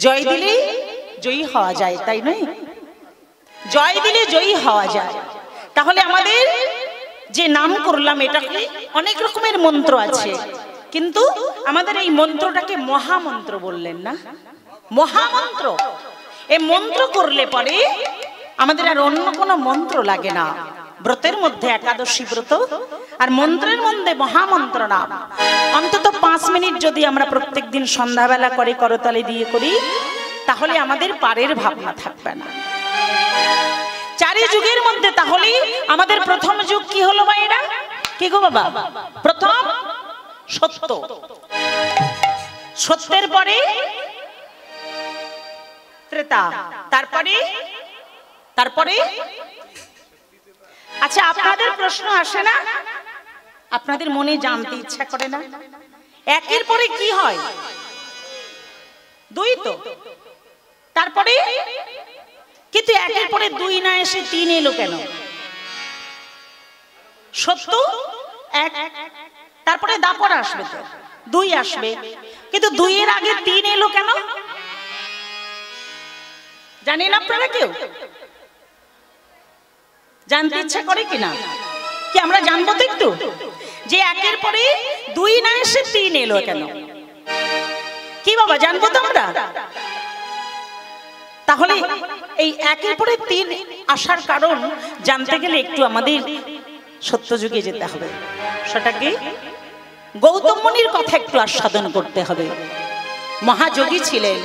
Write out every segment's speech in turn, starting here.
জয় দিলে জয়ী হওয়া যায়, তাই নয়? জয় দিলে জয়ী হওয়া যায়। তাহলে আমাদের যে নাম করলাম, এটাকে অনেক রকমের মন্ত্র আছে, কিন্তু আমাদের এই মন্ত্রটাকে মহামন্ত্র বললেন না? মহামন্ত্র। এই মন্ত্র করলে পরে আমাদের আর অন্য কোনো মন্ত্র লাগে না। ব্রতের মধ্যে একাদশী ব্রত, আর মন্ত্রের মধ্যে মহামন্ত্র নাম। অন্তত 5 মিনিট যদি আমরা প্রত্যেক দিন সন্ধ্যাবেলা করে করতালি দিয়ে করি, তাহলে আমাদের পারের ভাবনা থাকবে না। 4 যুগের মধ্যে তাহলে আমাদের প্রথম যুগ কি হলো ভাইরা? কি গো বাবা? প্রথম সত্য। সত্যের পরে ত্রেতা, তারপরে আচ্ছা, আপনাদের প্রশ্ন আসে না? আপনাদের মনে জানতে ইচ্ছা করে না? একের পরে কি হয়? 2 তো। তারপরে কিন্তু একের পরে 2 না এসে 3 এলো কেন? সত্য 1, তারপরে দাপর আসবে, তো 2 আসবে, কিন্তু 2 এর আগে 3 এলো কেন? জানেন আপনারা? কেউ জানতে ইচ্ছা করে কিনা? কি আমরা জানবো তো একটু, যে একের পরে 2 না এসে 3 এলো কেন? কি বাবা, জানবো তো আমরা? তাহলে এই একের পরে 3 আসার কারণ জানতে গেলে একটু আমাদের সত্য যুগে যেতে হবে। সেটা কি? গৌতম মুনির কথা একটু আস্বাদন করতে হবে। মহাযোগী ছিলেন,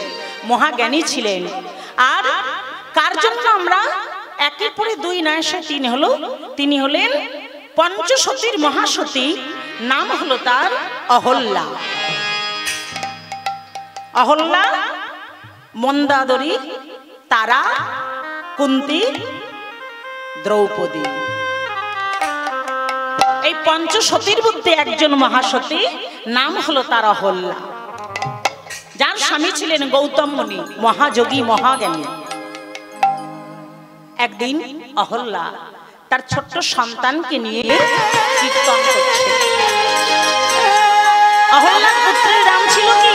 মহাজ্ঞানী ছিলেন। আর কার জন্য আমরা একের পরে 2 না এসে 3 হলো? তিনি হলেন পঞ্চসতীর মহাসতী, নাম হলো তার অহল্যা। অহল্যা, মন্দাদরী, তারা, কুন্তী, দ্রৌপদী, এই পঞ্চসতীর মধ্যে একজন মহাসতী, নাম হলো তার অহল্যা, যার স্বামী ছিলেন গৌতম মুনি, মহাযোগী, মহাজ্ঞানী। একদিন অহল্যা তার ছোট্ট সন্তানকে নিয়ে কীর্তন করছে। অহল্যার পুত্রের নাম ছিল কি?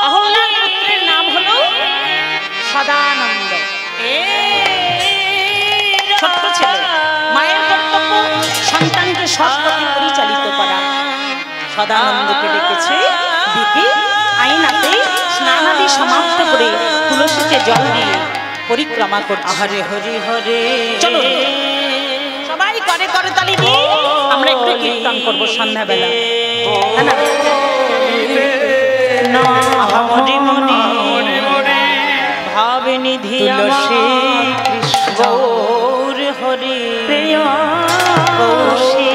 অহল্যার পুত্রের নাম হলো সদানন্দ। ছোট্ট ছেলে, মায়ের কর্তব্য সন্তানকে সৎপথে পরিচালিত করা। সদানন্দকে ডেকেছে, ডেকে আইনাতে স্নানাদি সমাপ্ত করে তুলসীতে জল দিয়ে পরিক্রমা করছে। হরে হরে হরে, চলো সবাই করে করতালি দিয়ে আমরা একটু কীর্তন করবো সন্ধ্যাবেলা। হরি মনি ভাবে নিধি তুলসী কৃষ্ণ গৌর হরি প্রিয় কৌশী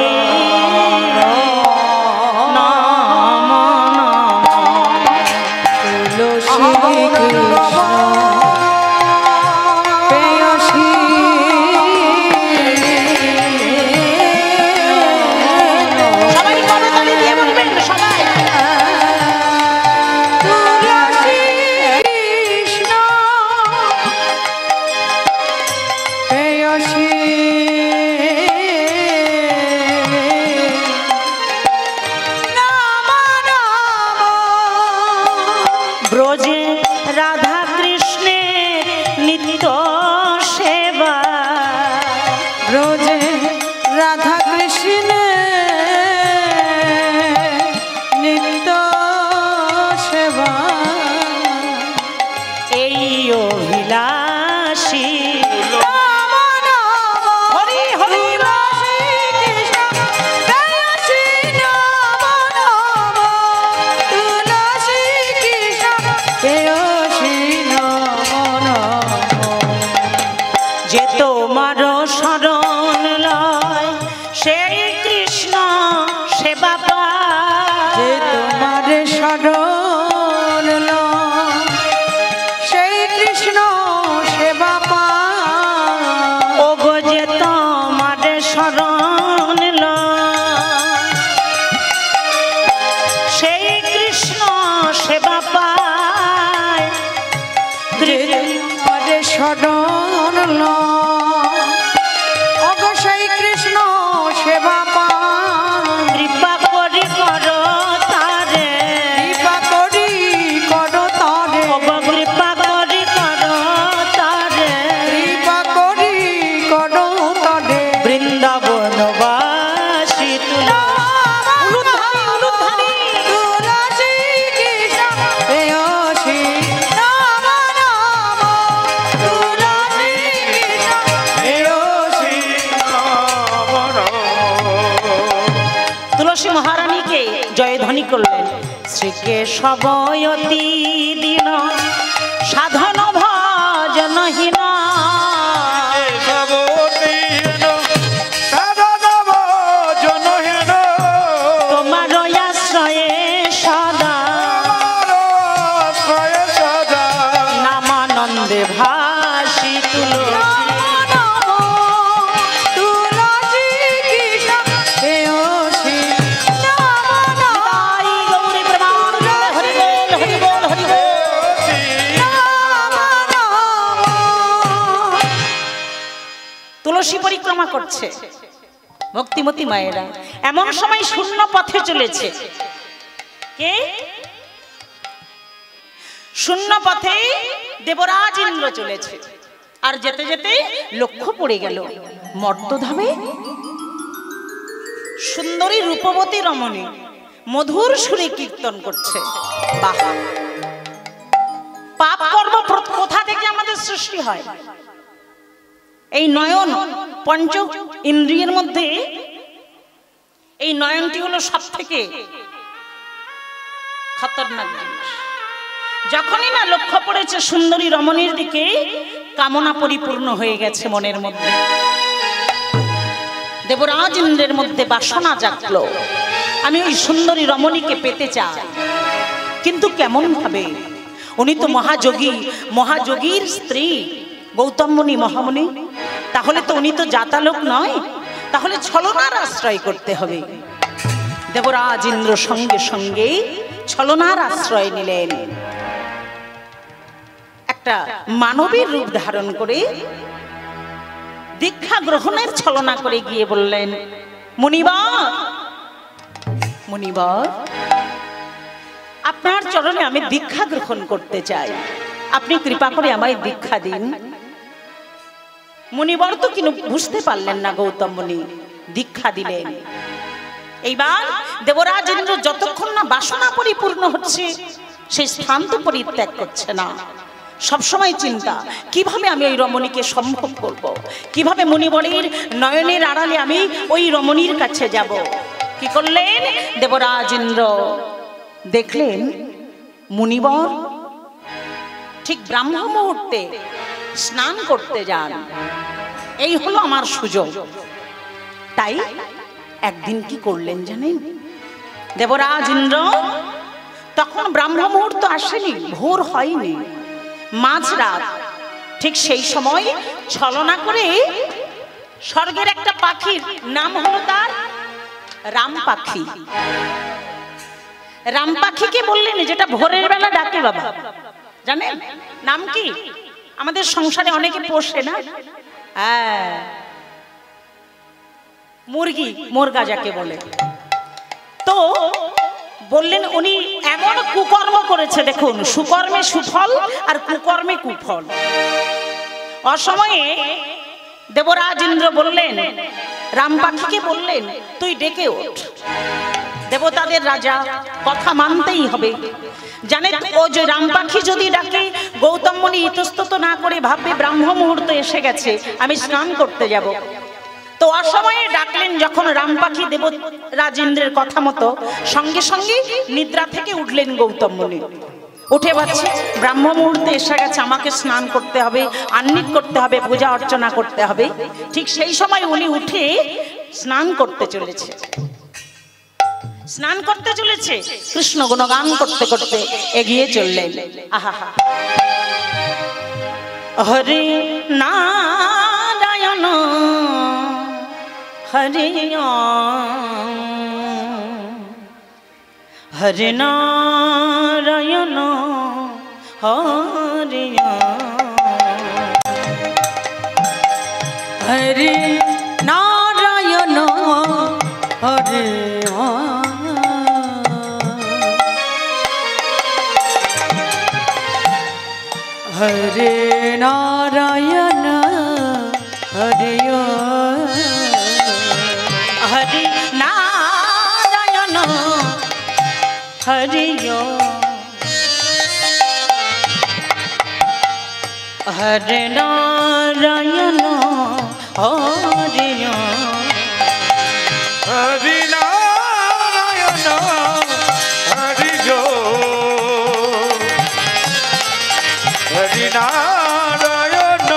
কৃপা করি করো মহারানীকে জয়ধ্বনি করলেন, শ্রীকেশবয়তি দিন সাধন ভজনহীন, তোমার আশ্রয়ে সদা নামানন্দে ভাসি তুলসী পরিক্রমা করছে ভক্তিমতী মায়েরা। এমন সময় শূন্য পথে চলেছে কে? শূন্য পথে দেবরাজ ইন্দ্র চলেছে। আর যেতে যেতে লক্ষ্য পড়ে গেল মর্তধামে সুন্দরী রূপবতী রমণী মধুর সুরে কীর্তন করছে। বাহ! পাপ কর্ম কোথা থেকে আমাদের সৃষ্টি হয়? এই নয়ন, পঞ্চ ইন্দ্রিয়ের মধ্যে এই নয়নটি হলো সব থেকে খতরনাক জিনিস। যখনই না লক্ষ্য পড়েছে সুন্দরী রমণীর দিকে, কামনা পরিপূর্ণ হয়ে গেছে মনের মধ্যে। দেবরাজ ইন্দ্রের মধ্যে বাসনা জাগলো, আমি ওই সুন্দরী রমণীকে পেতে চাই। কিন্তু কেমন ভাবে? উনি তো মহাযোগী, মহাযোগীর স্ত্রী গৌতম মুনি মহামুনি। তাহলে তো উনি তো জাতালোক নয়, তাহলে ছলনার আশ্রয় করতে হবে। দেবরাজ ইন্দ্র সঙ্গে সঙ্গে ছলনার আশ্রয় নিলেন। একটা মানবীর রূপ ধারণ করে দীক্ষা গ্রহণের ছলনা করে গিয়ে বললেন, মুনিবর, মুনিবর, আপনার চরণে আমি দীক্ষা গ্রহণ করতে চাই, আপনি কৃপা করে আমায় দীক্ষা দিন। মুনিবর তো কিন্তু বুঝতে পারলেন না গৌতম মুনি, দীক্ষা দিলেন। এইবার দেবরাজ ইন্দ্র যতক্ষণ না বাসনা পরিপূর্ণ হচ্ছে সেই স্থান তো পরিত্যাগ করছে না। সবসময় চিন্তা, কিভাবে আমি ওই রমণীকে সম্ভব করব, কিভাবে মুনিবরের নয়নের আড়ালে আমি ওই রমণীর কাছে যাব। কি করলেন দেবরাজ ইন্দ্র? দেখলেন মুনিবর ঠিক ব্রাহ্ম মুহূর্তে স্নান করতে যান। এই হলো আমার সুযোগ। তাই একদিন কি করলেন জানেন? দেবরাজ ইন্দ্র তখন ব্রাহ্ম মুহূর্ত আসেনি, ভোর হয়নি, মাঝরাত, ঠিক সেই সময় ছলনা করে স্বর্গের একটা পাখির নাম হলো তার রাম পাখি। রাম পাখিকে বললেন, যেটা ভোরের বেলা ডাকে বাবা, জানেন নাম কি? আমাদের সংসারে অনেকে পোষে না, হ্যাঁ, মুরগি, মুরগা যাকে বলে। তো বললেন উনি এমন কুকর্ম করেছে, দেখুন, সুকর্মে সুফল আর কুকর্মে কুফল। অসময়ে দেবরাজ ইন্দ্র বললেন, রাম পাখিকে বললেন, তুই ডেকে ওঠ, দেবতাদের রাজা, কথা মানতেই হবে। জানেন ও যে রাম পাখি যদি ডাকে, গৌতম মুনি ইতস্তত না করে ভাববে ব্রাহ্ম মুহূর্ত এসে গেছে, আমি স্নান করতে যাব। তো অসময়ে ডাকলেন যখন রাম পাখি দেবরাজ ইন্দ্রের কথা মতো, সঙ্গে সঙ্গে নিদ্রা থেকে উঠলেন গৌতম মুনি। উঠে ভাবছে ব্রাহ্ম মুহূর্তে এসে গেছে, আমাকে স্নান করতে হবে, আহ্নিক করতে হবে, পূজা অর্চনা করতে হবে। ঠিক সেই সময় উনি উঠে স্নান করতে চলেছে। স্নান করতে চলেছে, কৃষ্ণ গুণগান করতে করতে এগিয়ে চললেন। আহা, হরে নারায়ণ হরে হরে নারায়ণ হরে হরে নারায়ণ হরে হরে নারায়ণ হরে হরে নারায়ণ হরে হরে নারায়ণ হরে হরে নারায়ণ হরি গো হরি নারায়ণ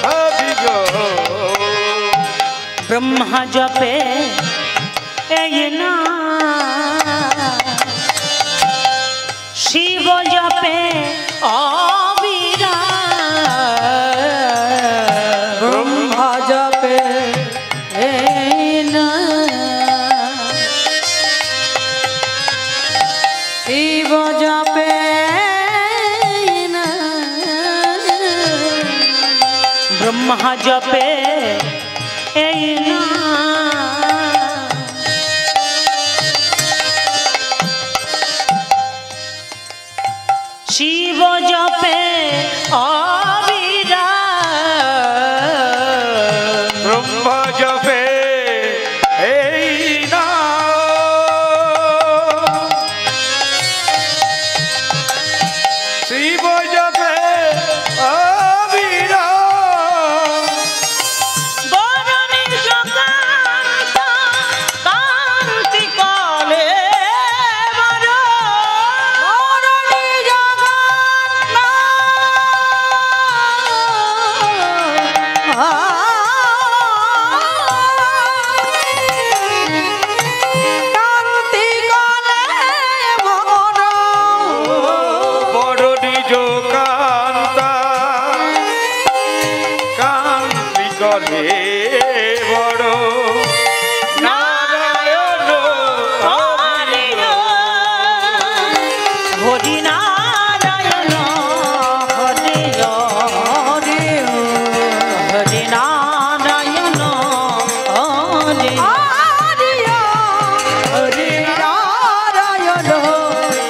হরি গো ব্রহ্মা জপে এই না শিব জপে অবিরাম ব্রহ্মা জপে এই না শিব জপে না ব্রহ্মা জপে এই না শিব জপে অবিরাম ব্রহ্মা জপে এই না শিব জপে অবিরাম বরণী জগান্ত কান্তি কলে বরণী জগন্নাথ কান্তি কলে ভর বড় নিজ কান্তা কান্তি কলে বড় নারায়ণ হরি হরি নারায়ণ হরি হরি হরি নারায়ণ হরি হরি হরি নারায়ণ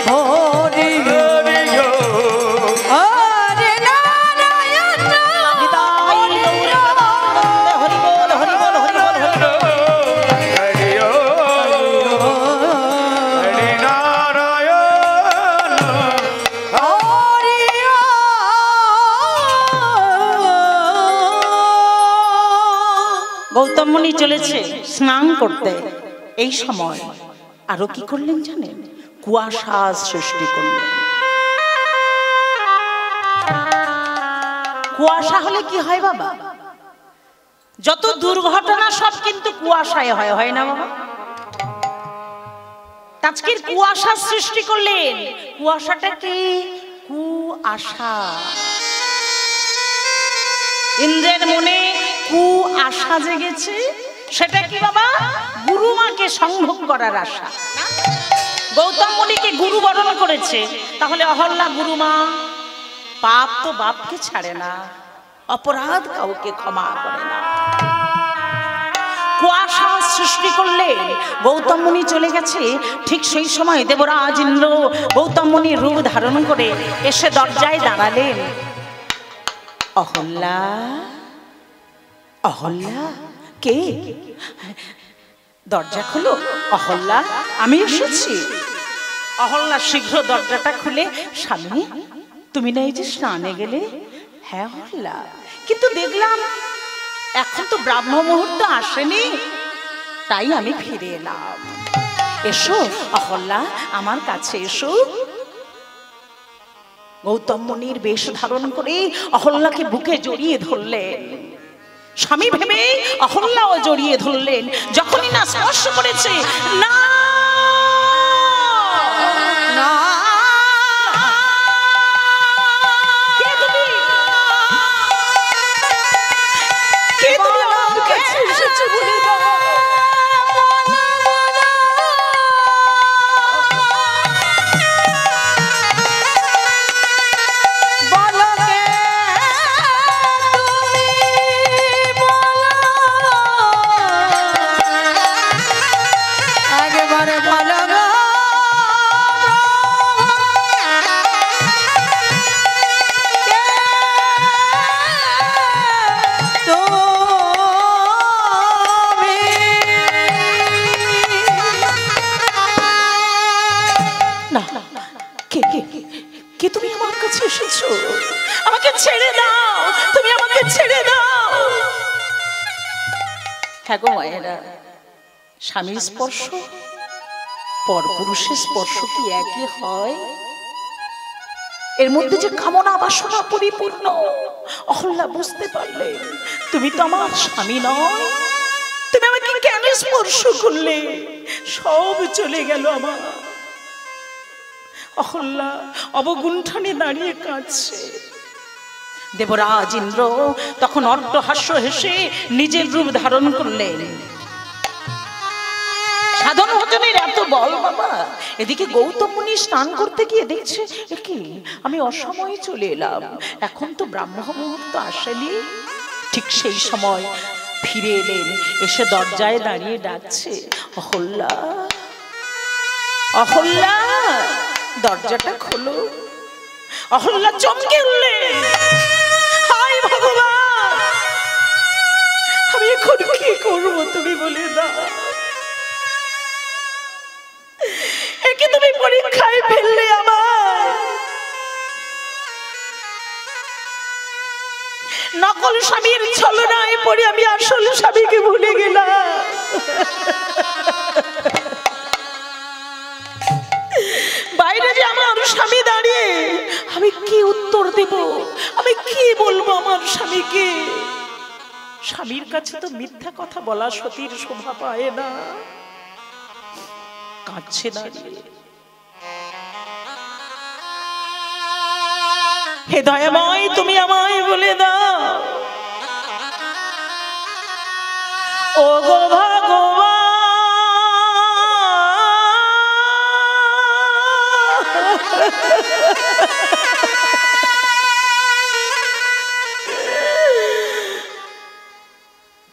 হরি হরি গো হরি নারায়ণ নিতাই গৌরাঙ্গানন্দে হরি বল হরি বল হরি বল হরি বল হরি ও হরি নারায়ণ হরি গৌতম মুনি চলেছে স্নান করতে। এই সময় আরো কি করলেন জানেন? কুয়াশা সৃষ্টি করলেন। কুয়াশা হলে কি হয় বাবা? যত দুর্ঘটনা সব কিন্তু কুয়াশায় হয়, হয় না বাবা? আজকের কুয়াশা সৃষ্টি করলেন। কুয়াশাটা কি? কুয়াশা। ইন্দ্রের মনে আশা জেগেছে। সেটা কি বাবা? গুরুমাকে সংভোগ করার আশা। গৌতম মুনিকে গুরু বরণ করেছে। তাহলে অহল্যা গুরুমা, পাপ তো বাপকে ছাড়ে না, অপরাধ কাউকে ক্ষমা করে না। কুয়াশা সৃষ্টি করলেন। গৌতম মুনি চলে গেছে। ঠিক সেই সময় দেবরাজ ইন্দ্র গৌতম মুনির রূপ ধারণ করে এসে দরজায় দাঁড়ালেন। অহল্যা, অহল্যা, কে? দরজা খুলো। অহল্যা, আমি এসেছি। অহল্যা শীঘ্র দরজাটা খুলে, স্বামী তুমি না এই যে স্নানে গেলে? হ্যাঁ অহল্যা, কিন্তু দেখলাম এখন তো ব্রাহ্ম মুহূর্ত আসেনি, তাই আমি ফিরে এলাম। এসো অহল্যা, আমার কাছে এসো। গৌতম মুনির বেশ ধারণ করে অহল্যাকে বুকে জড়িয়ে ধরলেন। স্বামী ভেবে অহল্যাও জড়িয়ে ধরলেন। যখনই না স্পর্শ করেছে, না না কে তুমি? কে তুমি আমার কাছে এসেছো বলে দাও। কে তুমি আমার কাছে এসেছো? আমাকে ছেড়ে দাও, তুমি আমাকে ছেড়ে দাও। হ্যাঁ গো মায়েরা, স্বামীর স্পর্শ পরপুরুষের স্পর্শ কি একই হয়? এর মধ্যে যে কামনা বাসনা পরিপূর্ণ। অহল্যা বুঝতে পারলে তুমি তো আমার স্বামী নয়, তুমি আমাকে কেন স্পর্শ করলে? সব চলে গেল আমার। অহল্যা অবগুণ্ঠনে দাঁড়িয়ে কাঁদছে। দেবরাজ ইন্দ্র তখন অট্টহাস্য হেসে নিজের রূপ ধারণ করলেন। সাধন ভজনের এত বল বাবা। এদিকে গৌতম মুনি স্নান করতে গিয়ে দেখছে কি আমি অসময়ে চলে এলাম, এখন তো ব্রাহ্ম মুহূর্ত আসেনি। ঠিক সেই সময় ফিরে এলেন, এসে দরজায় দাঁড়িয়ে ডাকছে, অহল্যা অহল্যা দরজাটা খোলো। অহল্যা চমকে উঠলেন, হায় ভগবান, আমি এখন কি করবো তুমি বলে দাও। একে তুমি পরীক্ষায় ফেললে আমার। নকল স্বামীর ছলনায় পড়ে আমি আসল স্বামীকে ভুলে গেলাম। বাইরে যে আমার স্বামী দাঁড়িয়ে, আমি কি উত্তর দেব, আমি কি বলবো আমার স্বামীকে? স্বামীর কাছে তো মিথ্যা কথা বলা সতীর শোভা পায় না। কাঁদছে দাঁড়িয়ে, হে দয়াময় তুমি আমায় বলে দাও, ও গো ভগবান,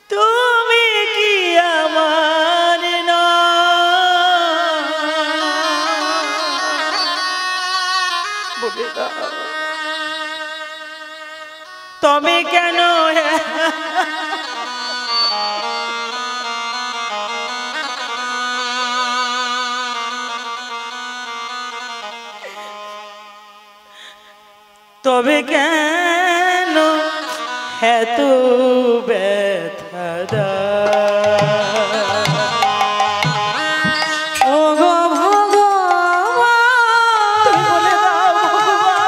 তুমি কি আমার না বলে দাও, তবে কেন তবে কেন এত ব্যথা দাও, ও গো ভগবান, তুমি বলে দাও ভগবান।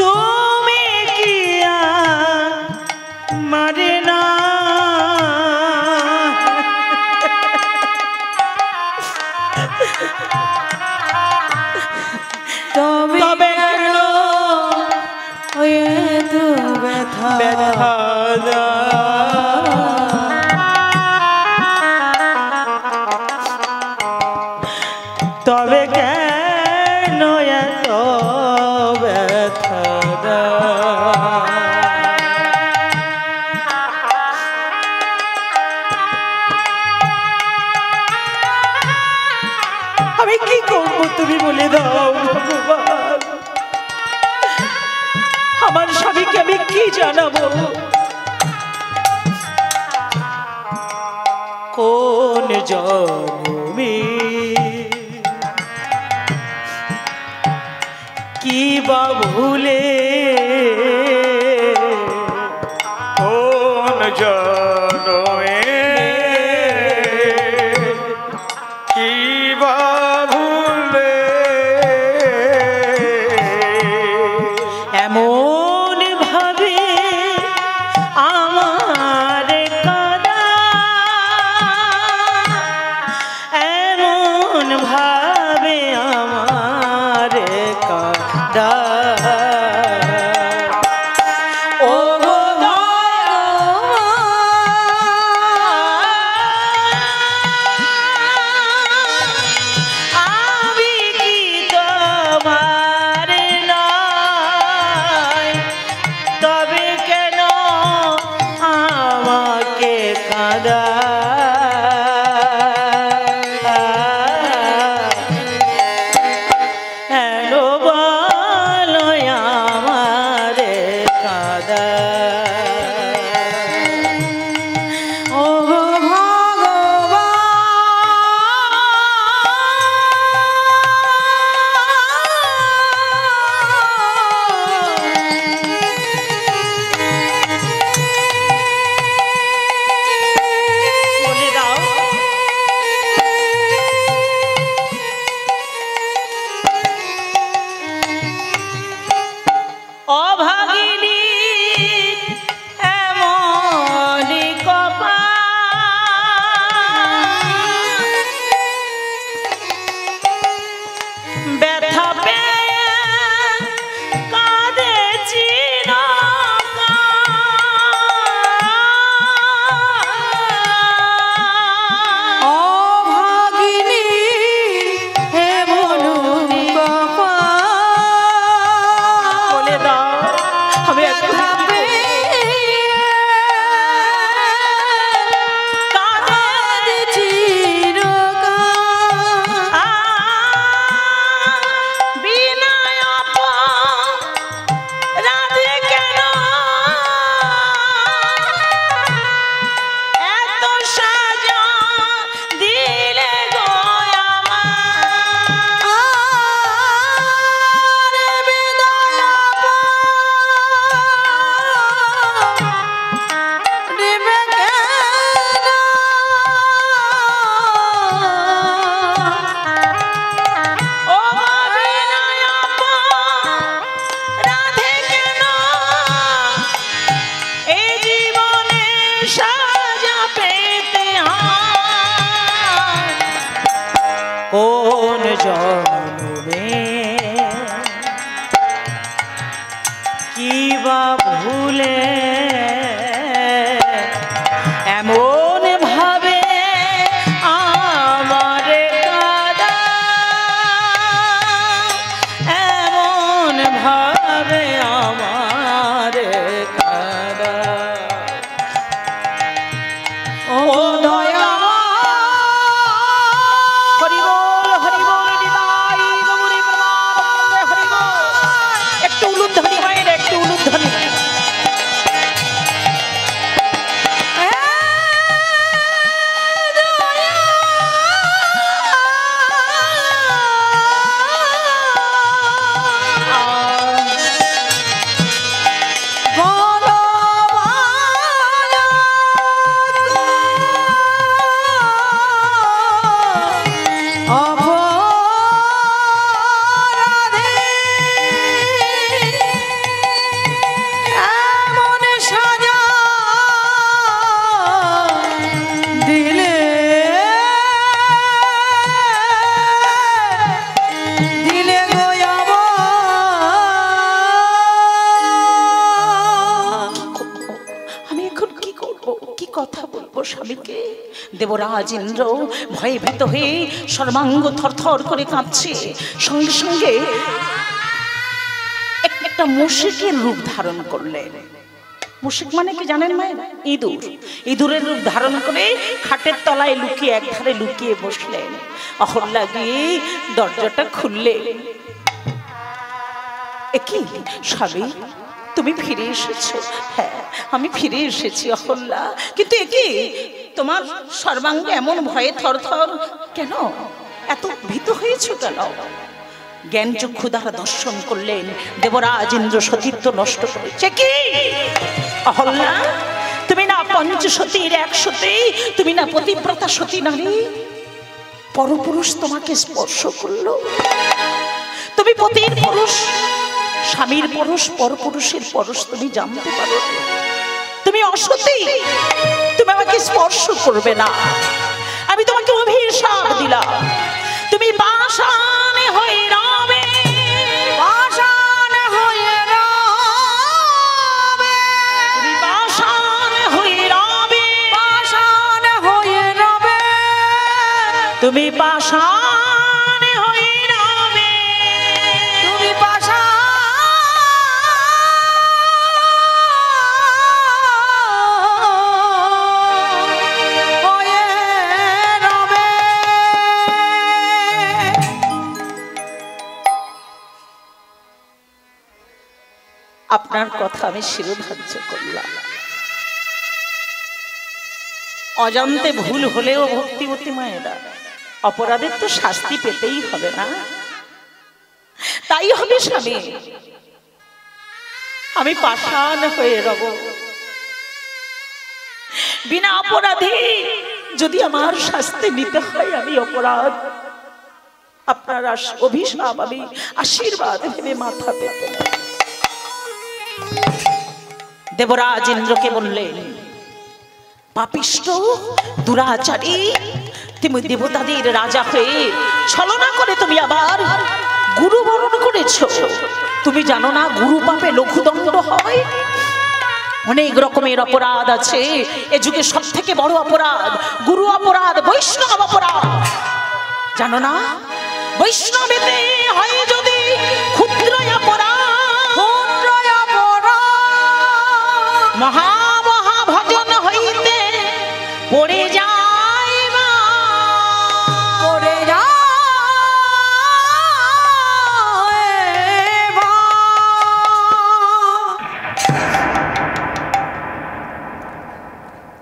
তুমি কি মারে না, তবে কেন এত ব্যথা ব্যথা দাও। তবে কেন এত ব্যথা দাও? আমি কি করবো তুমি বলে দাও ভগবান। আমার স্বামীকে আমি কি জানাবো? কোন জন্মে কি বা ভুলে, কোন জনমে কি বা ভুলে, এমন ভাবে আমার কাঁদা, এমন ভাবে আমার কাঁদা, ও গো ভগবান, কোন জন্মে কি বা ভুলে এমন ভাবে আমারে কাঁদা, এমন ভাবে আমারে কাঁদা। ও দয়া হরি বল নিতাই গৌরী প্রেমানন্দে হরি বল। একটু উলুধ্বনি মায়ের, একটু উলুধ্বনি। স্বামীকে দেবরাজ ইন্দ্র ভয়ে ভীত হয়ে সর্বাঙ্গ থরথর করে কাঁপছে। সঙ্গে সঙ্গে একটা মুশিকের রূপ ধারণ করলেন। মুশিক মানে কি জানেন মায়ের? ইঁদুর। ইঁদুরের রূপ ধারণ করে খাটের তলায় লুকিয়ে একধারে লুকিয়ে বসলেন। অহল্যা গিয়ে দরজাটা খুললেন। কি স্বামী, তুমি ফিরে এসেছো? হ্যাঁ, আমি ফিরে এসেছি অহল্যা। কিন্তু একে তোমার সর্বাঙ্গে এমন ভয়ে থরথর কেন? এত ভীত হয়েছো কেন? জ্ঞান চক্ষু দ্বারা দর্শন করলেন দেবরাজ ইন্দ্র সতীত্ব নষ্ট করেছে। কি অহল্যা, তুমি না পঞ্চসতীর এক সতী, তুমি না পতিব্রতা সতী নারী? পরপুরুষ তোমাকে স্পর্শ করলো। তুমি পতির পুরুষ, স্বামীর পরশ, পরপুরুষের পরশ তুমি জানতে পারো। তুমি অসতী, তুমি আমাকে স্পর্শ করবে না। আমি তোমাকে অভিশাপ দিলাম, তুমি পাষাণে হয়ে রবে, পাষাণে হয়ে রবে, তুমি পাষাণে হয়ে রবে, পাষাণে হয়ে রবে, তুমি পাষাণে হয়ে রবে, তুমি পাষাণ আপনার কথা আমি শিরোধার্য করলাম। অজান্তে ভুল হলেও ভক্তিবতী মায়েরা, অপরাধের তো শাস্তি পেতেই হবে না? তাই হবে স্বামী, আমি পাষাণ হয়ে রব। বিনা অপরাধে যদি আমার শাস্তি নিতে হয়, আমি অপরাধ, আপনার অভিশাপ আমি আশীর্বাদ ভেবে মাথা পেতে না। দেবরাজ ইন্দ্রকে বললেন, পাপিষ্ঠ দুরাচারী, তুমি দেবতাদের রাজা হয়ে ছলনা করে তুমি আবার গুরু বরণ করেছো। তুমি জানো না গুরু পাপে লঘুদণ্ড হয়? অনেক রকমের অপরাধ আছে, এ যুগে সব থেকে বড় অপরাধ গুরু অপরাধ, বৈষ্ণব অপরাধ। জানো না? বৈষ্ণবেতে হয় যদি ক্ষুদ্র অপরাধ, মহা মহা ভজন হইতে পড়ে যায়, পড়ে যায়।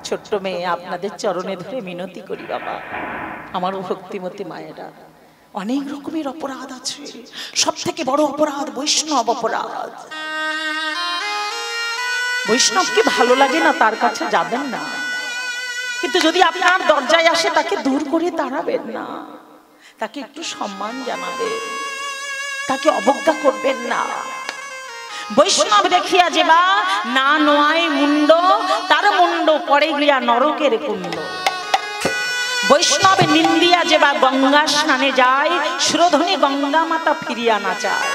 ছোট্ট মেয়ে, আপনাদের চরণে ধরে মিনতি করি বাবা, আমার ভক্তিমতী মায়েরা, অনেক রকমের অপরাধ আছে, সব থেকে বড় অপরাধ বৈষ্ণব অপরাধ। বৈষ্ণবকে ভালো লাগে না, তার কাছে যাবেন না, কিন্তু যদি আপনার দরজায় আসে তাকে দূর করে তাড়াবেন না, তাকে একটু সম্মান জানাবেন, তাকে অবজ্ঞা করবেন না। বৈষ্ণব দেখিয়া যেবা না নোয়ায় মুন্ড, তার মুন্ড পড়ে গিয়া নরকের কুণ্ড। বৈষ্ণব নিন্দিয়া যে বা গঙ্গা স্নানে যায়, সুরধনী গঙ্গা মাতা ফিরিয়া না চায়।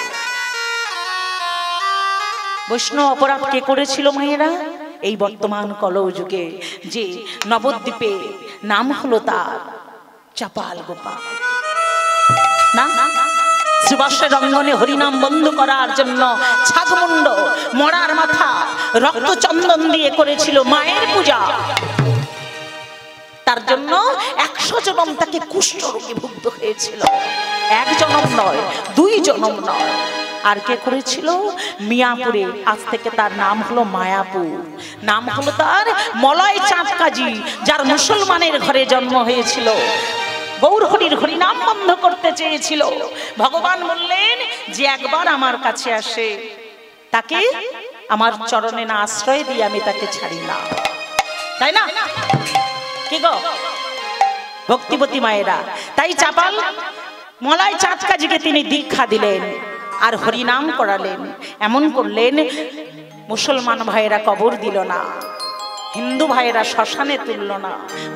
বৈষ্ণব অপরাধ কে করেছিল মায়েরা? এই বর্তমান কলযুগে যে নবদ্বীপে নাম হলো তার চাপাল গোপাল না, সুবাসের রঙ্গনে হরিনাম বন্ধ করার জন্য ছাগমুন্ড মরার মাথা রক্ত চন্দন দিয়ে করেছিল মায়ের পূজা। তার জন্য 100 জনম তাকে কুষ্ঠরোগে ভুগতে হয়েছিল। 1 জনম নয়, 2 জনম নয়। আর কে করেছিল? মিয়াপুরে, আজ থেকে তার নাম হলো মায়াপুর। নাম হলো তার মলয় চাঁদ কাজী, যার মুসলমানের ঘরে জন্ম হয়েছিল। গৌর হরির হরিনাম বন্ধ করতে চেয়েছিল। ভগবান বললেন যে একবার আমার কাছে আসে, তাকে আমার চরণে না আশ্রয় দিয়ে আমি তাকে ছাড়ি না। তাই না? কি গো ভক্তিবতী মায়েরা? তাই চাপাল মলয় চাঁদ কাজীকে তিনি দীক্ষা দিলেন আর হরিনাম করালেন। এমন করলেন মুসলমান ভাইয়েরা কবর দিল না, হিন্দু ভাইয়েরা শ্মশানে তুলল না,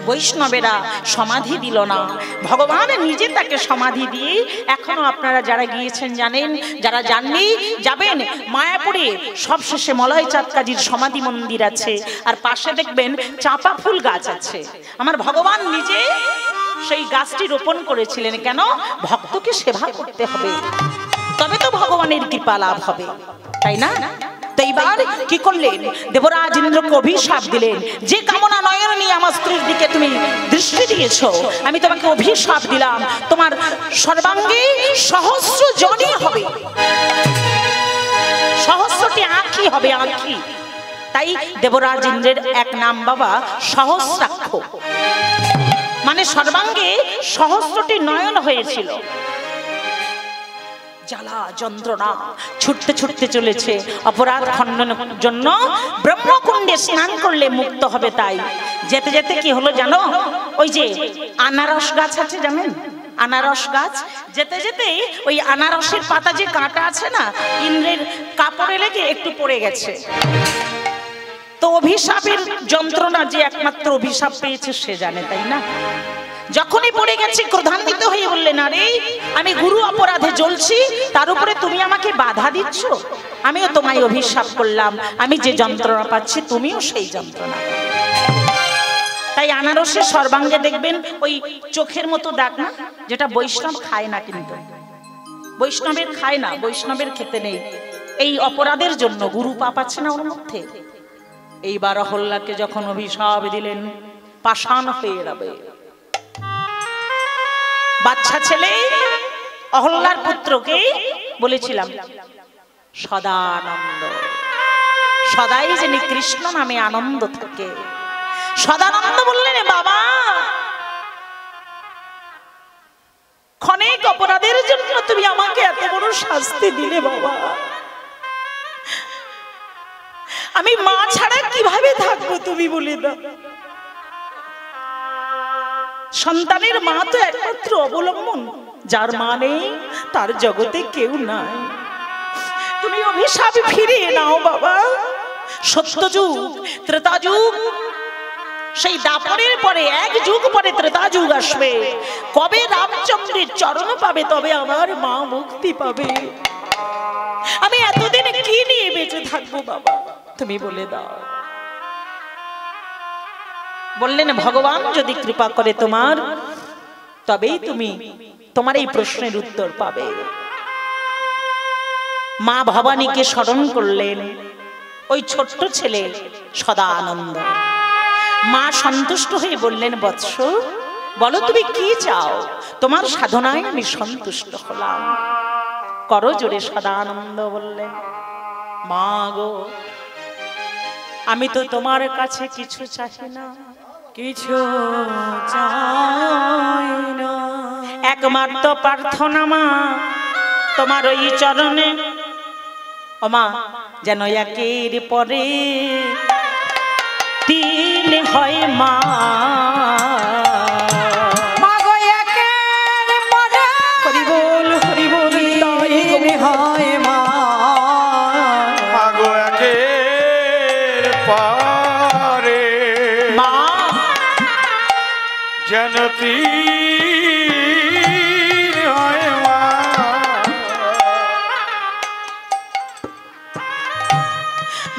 বৈষ্ণবেরা সমাধি দিল না, ভগবান নিজে তাকে সমাধি দিয়ে। এখনো আপনারা যারা গিয়েছেন জানেন, যারা যাননি যাবেন। মায়াপুরে সবশেষে মলয় চাঁদ কাজীর সমাধি মন্দির আছে, আর পাশে দেখবেন চাঁপা ফুল গাছ আছে। আমার ভগবান নিজে সেই গাছটি রোপণ করেছিলেন। কেন? ভক্তকে সেবা করতে হবে, তবে তো ভগবানের কৃপা লাভ হবে, তাই না? এইবার কি করলেন? দেবরাজ ইন্দ্রকে অভিশাপ দিলেন, যে কামনা নয়ন নিয়ে আমার স্ত্রীর দিকে তুমি দৃষ্টি দিয়েছ, আমি তোমাকে অভিশাপ দিলাম, তোমার সর্বাঙ্গে সহস্র জনি হবে, সহস্রটি আঁখি হবে, আঁখি। তাই দেবরাজ ইন্দ্রের এক নাম বাবা সহস্রাক্ষ, মানে সর্বাঙ্গে সহস্রটি নয়ন হয়েছিল। জ্বালা যন্ত্রণা ছুটতে ছুটতে চলেছে। অপরাধ খণ্ডনের জন্য ব্রহ্মকুণ্ডে স্নান করলে মুক্ত হবে। তাই যেতে যেতে কি হলো জানো? ওই যে আনারস গাছ আছে, জানেন আনারস গাছ? যেতে যেতে ওই আনারসের পাতা যে কাঁটা আছে না, ইন্দ্রের কাপড়ে লেগে একটু পড়ে গেছে। তো অভিশাপের যন্ত্রণা যে একমাত্র অভিশাপ পেয়েছে সে জানে, তাই না? যখনই পড়ে গেছে ক্রোধান্বিত হয়ে বললেন, আরে আমি গুরু অপরাধে জ্বলছি, তার উপরে তুমি আমাকে বাধা দিচ্ছ, আমিও তোমায় অভিশাপ করলাম, আমি যে যন্ত্রণা পাচ্ছি তুমিও সেই যন্ত্রণা। তাই আনারসের সর্বাঙ্গে দেখবেন ওই চোখের মতো দাগ না, যেটা বৈষ্ণব খায় না, কিন্তু বৈষ্ণবের খায় না, বৈষ্ণবের খেতে নেই। এই অপরাধের জন্য গুরু পাপ আছে না ওর মধ্যে। এইবার অহল্যাকে যখন অভিশাপ দিলেন, পাষাণ হয়ে যাবে। বাচ্চা ছেলে অহল্যার পুত্রকে বলেছিলাম সদানন্দ, সদাই যেন কৃষ্ণ নামে আনন্দ থাকে। সদানন্দ বললেন, বাবা ক্ষণিক অপরাধের জন্য তুমি আমাকে এত বড় শাস্তি দিলে, বাবা আমি মা ছাড়া কিভাবে থাকবো তুমি বলে দাও। সন্তানের মা তো একমাত্র অবলম্বন, যার মা নেই তার জগতে কেউ নাই। তুমি অভিশাপ ফিরিয়ে নাও বাবা। সত্যযুগ, ত্রেতাযুগ, সেই দাপরের পরে 1 যুগ পরে ত্রেতাযুগ আসবে। কবে রামচন্দ্রের চরণ পাবে তবে আমার মা মুক্তি পাবে। আমি এতদিন কি নিয়ে বেঁচে থাকবো বাবা, তুমি বলে দাও। বললেন, ভগবান যদি কৃপা করে তোমার, তবেই তুমি তোমার এই প্রশ্নের উত্তর পাবে। মা ভবানীকে স্মরণ করলেন, ওই ছোট্ট ছেলে সদানন্দ। মা সন্তুষ্ট হয়ে বললেন, বৎস বলো তুমি কি চাও, তোমার সাধনায় আমি সন্তুষ্ট হলাম, করো জোরে। সদানন্দ বললেন, মা গো আমি তো তোমার কাছে কিছু চাই না, কিছু চাই না, একমাত্র প্রার্থনা মা তোমার ওই চরণে। ও মা, যেন একের পরে 3 হয় মা। মাগো একের পরে হরি বল, হরি বল, 3 হয় মা। মাগো একের পরে মা যেন তীর হয় মা।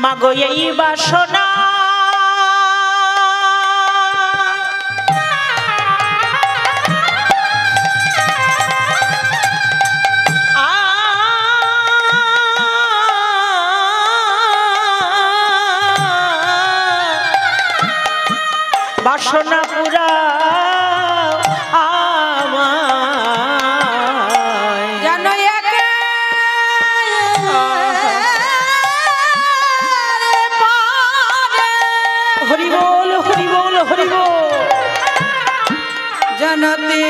মাগো এই বাসনা বাসনা পুরা যেন একে হরি বল হরি বল হরি বল। জনতে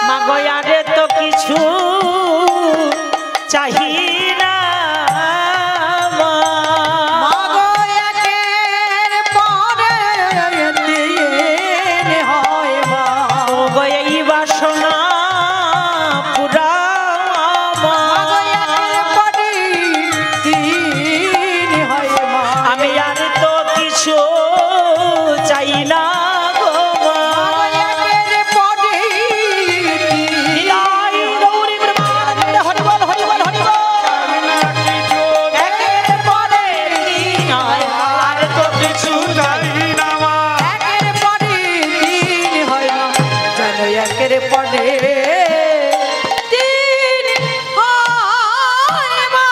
মাগয়ারে তো কিছু চাহি না মাগো একের পরে তিন হয় মা। মাগো এই বাসনা পুরা মাগো একের পরে তিন হয় মা। আমি আর তো কিছু চাই না গো মাগো একের পরে তিন গৌরী ব্রহ্মানন্দ হরি বল হরি বল হরি বল। একের পরে তিন হয়, আর তো কিছু চাই না মা। একের পরে তিন হয় মা। যেন একের পরে তিন হয় মা।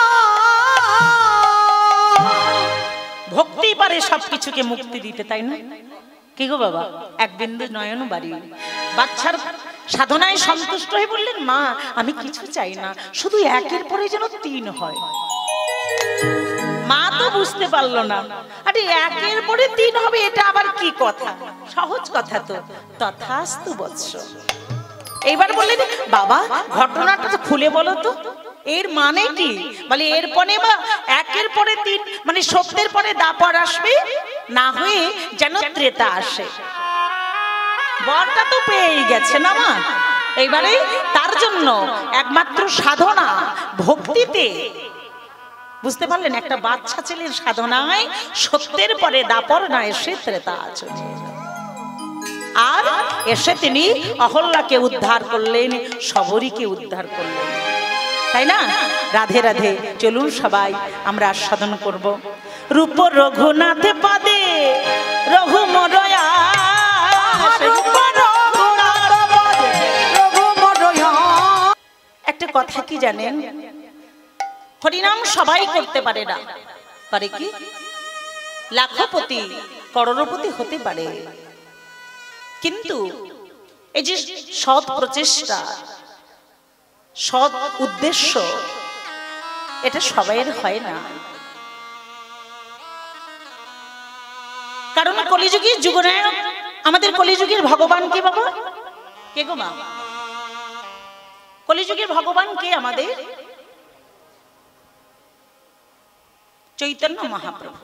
ভক্তি পারে সবকিছুকে মুক্তি দিতে, তাই না? কি গো বাবা, এক বিন্দু নয়ন বাড়ি বাচ্চার সাধনায় সন্তুষ্ট হয়ে বললেন, মা আমি কিছু চাই না, শুধু একের পরে যেন তিন হয়। মা তো বুঝতে পারলো না, আরে একের পরে তিন হবে এটা আবার কি কথা, সহজ কথা তো। তথাস্তু বৎস। এইবার বললেন, বাবা ঘটনাটা তো খুলে বলো তো, এর মানে কি? বলে এরপরে মা একের পরে তিন, মানে সত্যের পরে দাপর আসবে, না হয়ে যেন ত্রেতা আসে। বরটা তো পেয়েই গেছে না মা, এইবারে তার জন্য একমাত্র সাধনা ভক্তিতে, বুঝতে পারলেন, একটা বাচ্চা ছেলের সাধনায় সত্যের পরে দাপর না এসে ত্রেতা আছে। আর এসে তিনি অহল্যাকে উদ্ধার করলেন, শবরীকে উদ্ধার করলেন, তাই না? রাধে রাধে। চলুন সবাই আমরা আস্বাদন করব। রূপ রঘুনাথ পাদে রঘু মরয়া, একটা কথা কি জানেন, হরিনাম সবাই করতে পারে না, পারে কি? লাখপতি করোড়পতি হতে পারে, কিন্তু এই যে সৎ প্রচেষ্টা, সৎ উদ্দেশ্য, এটা সবাইয়ের হয় না। কারণ কলিযুগী যুগনায়ক, আমাদের কলিযুগের ভগবান কে বাবা? কে গো মা? কলিযুগের ভগবান কে আমাদের? চৈতন্য মহাপ্রভু।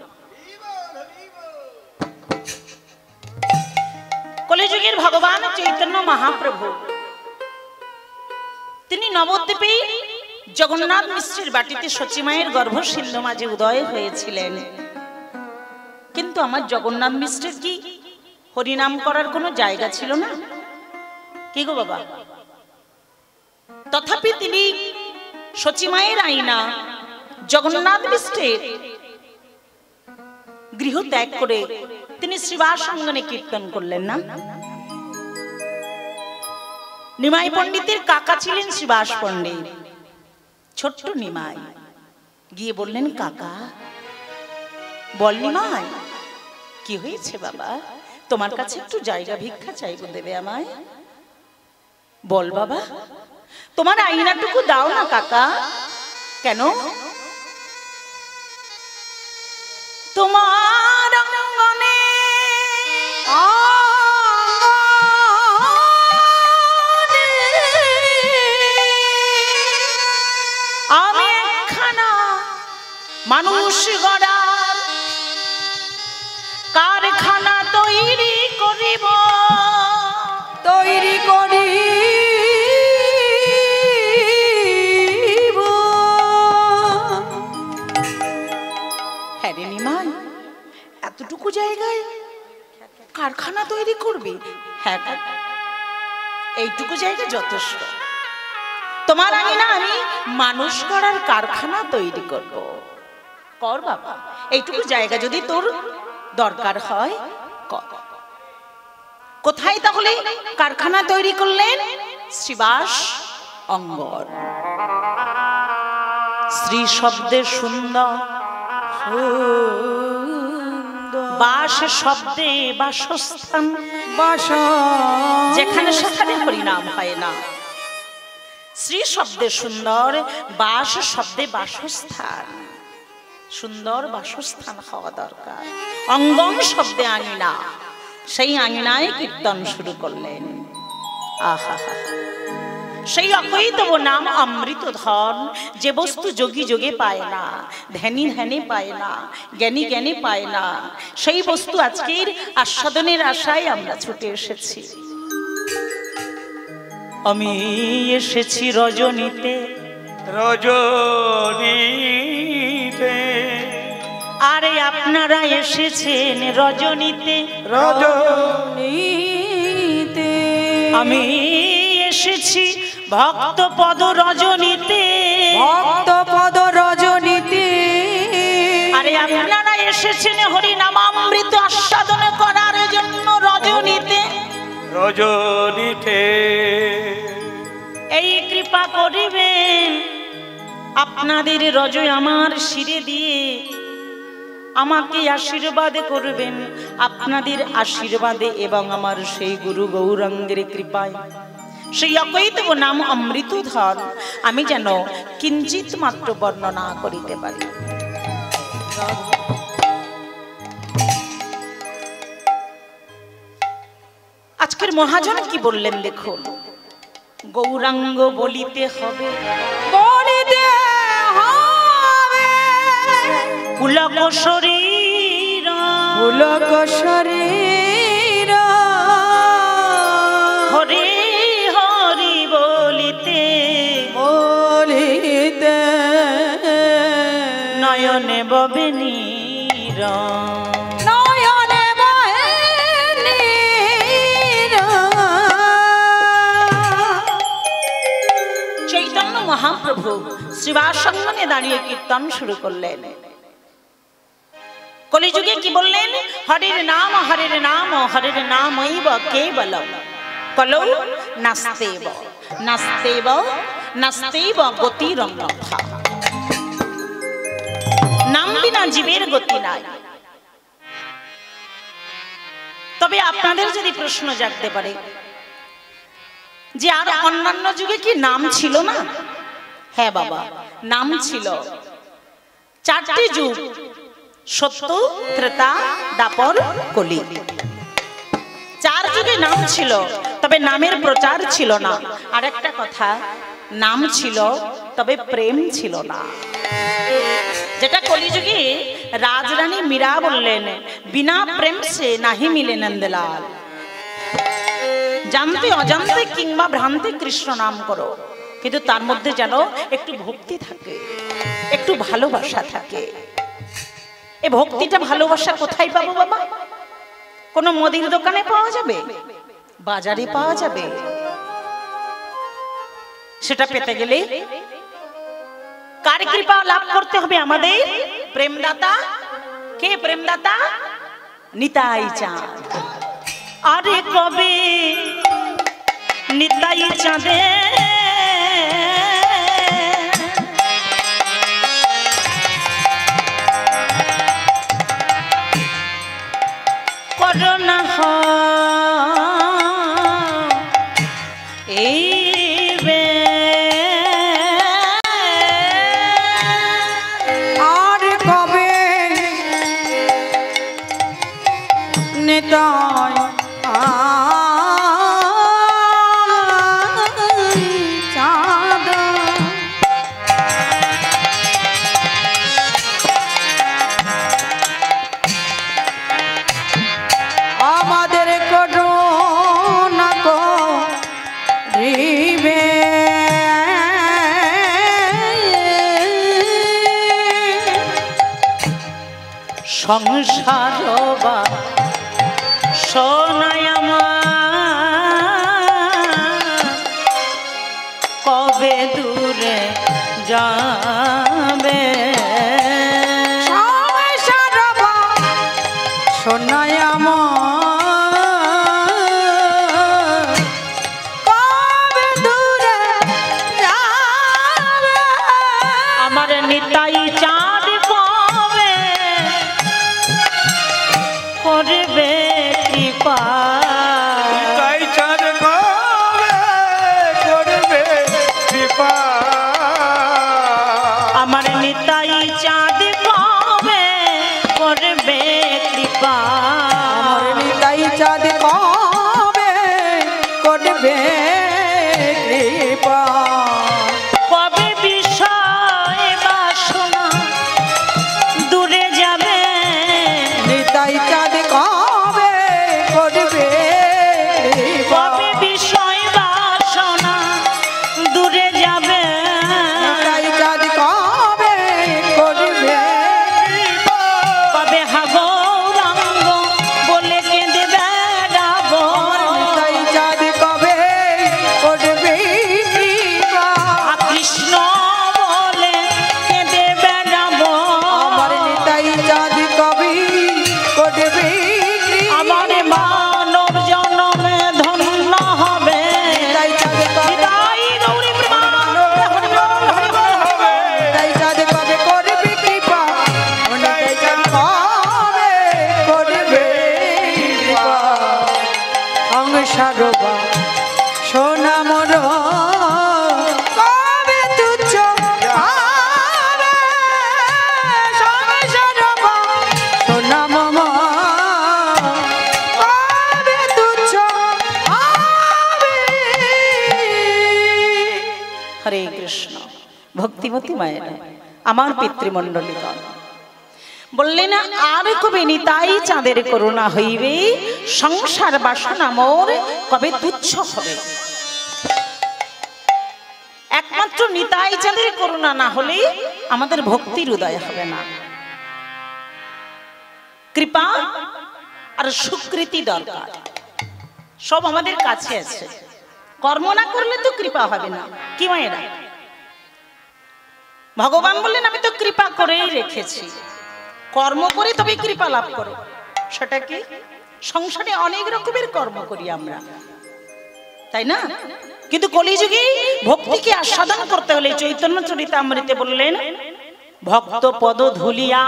কলিযুগের ভগবান চৈতন্য মহাপ্রভু, তিনি নবদ্বীপে জগন্নাথ মিশ্রের বাটিতে সচিমায়ের গর্ভ সিন্ধু মাঝে উদয় হয়েছিলেন। কিন্তু আমার জগন্নাথ মিশ্রের কি হরিনাম করার কোনো জায়গা ছিল না? কি গো বাবা? তথাপি তিনি সচিমায়ের আইনা জগন্নাথ মিশ্রের গৃহ ত্যাগ করে তিনি শ্রীবাস অঙ্গনে কীর্তন করলেন না? নিমাই পণ্ডিতের কাকা ছিলেন শ্রীবাস পণ্ডিত। ছোট্ট নিমাই গিয়ে বললেন, কাকা বল নিমাই, কি হয়েছে বাবা? তোমার কাছে একটু জায়গা ভিক্ষা চাইবো, দেবে আমায়? বল বাবা, তোমার আইনাটুকু দাও না কাকা। কেন? তোমার অঙ্গনে আমি একখানা মানুষ গড়ার কারখানা তৈরি করিব, তৈরি করি কারখানা তৈরি করবি? হ্যাঁ, এইটুকু জায়গা যথেষ্ট। তোমার আঙিনা আমি মানুষ করার কারখানা তৈরি করব। কর বাবা, এইটুকু জায়গা যদি তোর দরকার হয় কর। কোথায় তাহলে কারখানা তৈরি করলেন? শ্রীবাস অঙ্গন। শ্রী শব্দে সুন্দর, বাস শব্দে বাসস্থান, যেখানে সেখানে হরিনাম হয় না। শ্রী শব্দে সুন্দর, বাস শব্দে বাসস্থান। সুন্দর বাসস্থান হওয়া দরকার। অঙ্গন শব্দে আঙিনা, সেই আঙিনায় কীর্তন শুরু করলেন। আহা, সেই অকৈতব নাম অমৃত ধন, যে বস্তু যোগী যোগে পায় না, ধ্যানী ধ্যানে পায় না, জ্ঞানী জ্ঞানে পায় না, সেই বস্তু আজকের আস্বাদনের আশায় আমরা ছুটে এসেছি। আমি এসেছি রজনীতে, রজনীতে, আরে আপনারা এসেছেন রজনীতে, রজনীতে। আমি এসেছি ভক্ত পদ রজনীতে, ভক্ত পদ রজনীতে। আরে আপনারা এসেছেন হরি নামামৃত আস্বাদন করার জন্য রজনীতে, রজনীতে। এই কৃপা করিবেন আপনাদের রজয় আমার শিরে দিয়ে, আমাকে আশীর্বাদ করবেন আপনাদের আশীর্বাদে এবং আমার সেই গুরু গৌরাঙ্গের কৃপায়, সেই অকৈতব নাম অমৃতধর আমি যেন কিঞ্চিত মাত্র বর্ণনা করিতে পারি। আজকের মহাজন কি বললেন দেখুন, গৌরাঙ্গ বলিতে হবে, বলিতে হবে, পুলক শরীর, পুলক শরীর, হরি হরি বলিতে, বলিতে নয়নে ববে নীর, নয়নে বহে নীর। চৈতন্য মহাপ্রভু শ্রীবাস অঙ্গনে দাঁড়িয়ে কীর্তন শুরু করলেন। কলিযুগে কি বললেন? হরির নাম হরির নাম হরির নামৈব কেবলম কলৌ নাস্তেব নাস্তেব নাস্তেব গতিরন্যথা। নাম বিনা জীবের গতি নাই। তবে আপনাদের যদি প্রশ্ন জাগতে পারে যে আর অন্যান্য যুগে কি নাম ছিল না? হ্যাঁ বাবা, নাম ছিল। চারটি যুগ, সত্য, ত্রেতা, দ্বাপর, কলি, চার যুগে নাম ছিল, তবে নামের প্রচার ছিল না। আর একটা কথা, নাম ছিল তবে প্রেম ছিল না। যেটা কলিযুগে রাজরানী মীরা বললেন, বিনা প্রেম সে নাহি মিলে নন্দলাল। জানতে অজান্তে কিংবা ভ্রান্তে কৃষ্ণ নাম করো, কিন্তু তার মধ্যে যেন একটু ভক্তি থাকে, একটু ভালোবাসা থাকে। এই ভক্তিটা ভালোবাসা কোথায় পাবো বাবা? কোন মুদির দোকানে পাওয়া যাবে? বাজারে পাওয়া যাবে? সেটা পেতে গেলে কার কৃপা লাভ করতে হবে? আমাদের প্রেমদাতা। কে প্রেমদাতা? নিতাই চাঁদ। আরে কবে নিতাই চাঁদে করোনা এই আর কবে নিতাই চাঁদ আমাদের করোনা করিবে সংসার বা সোনায় আমার কবে দূরে যাবে সোনায় আমার কবে দূরে যাবে আমার নিতাই চাঁদ কবে করবে কৃপা তাই চাঁদ কবে করবে কৃপা আমার নিতাই চাঁদ কবে করবে কৃপা আমার নিতাই চাঁদ কবে করবে কৃপা কবে বিষয় বাসনা দূরে যাবে নিতাই চাঁদ কবে করবে কৃপা কবে বিষয় বাসনা দূরে যাবে নিতাই চাঁদ কবে করবে কৃপা কবে হাগৌরাঙ্গ বলে কেঁদে বেড়াবো নিতাই চাঁদ কবে করবে কৃপা কৃষ্ণ বলে কেঁদে বেড়াবো আমার নিতাই চাঁদ কবে করবে কৃপা আমার মানব জনমে ধন্য হবে নিতাই চাঁদ কবে নিতাই গৌরী প্রেমানন্দে হরি বল, হরি বল, হরি বল। নিতাই চাঁদ কবে করবে কৃপা নিতাই চাঁদ কবে করবে কৃপা সংসারবা সোনা মোর কবে তুচ্ছ হবে সংসারবা সোনা মম কবে তুচ্ছ হবে হরে কৃষ্ণ ভক্তিমতী মায়েরা আমার পিতৃমণ্ডলীগণ বললেন আর কবে নিতাই চাঁদের করুণা হইবে সংসার বাসনা মোর কবে তুচ্ছ হবে একমাত্র নিতাই চাঁদের করুণা না হলে আমাদের ভক্তির উদয় হবে না কৃপা আর সুকৃতি দরকার সব আমাদের কাছে আছে কর্ম না করলে তো কৃপা হবে না কি মায়েরা ভগবান বললেন আমি তো কৃপা করেই রেখেছি কর্ম করে তবে কৃপা লাভ করো সেটা কি সংসারে অনেক রকমের কর্ম করি আমরা তাই না কিন্তু কলিযুগে ভক্তিকে আস্বাদন করতে হলে চৈতন্য চরিতামৃতে বললেন ভক্ত পদ ধুলিয়া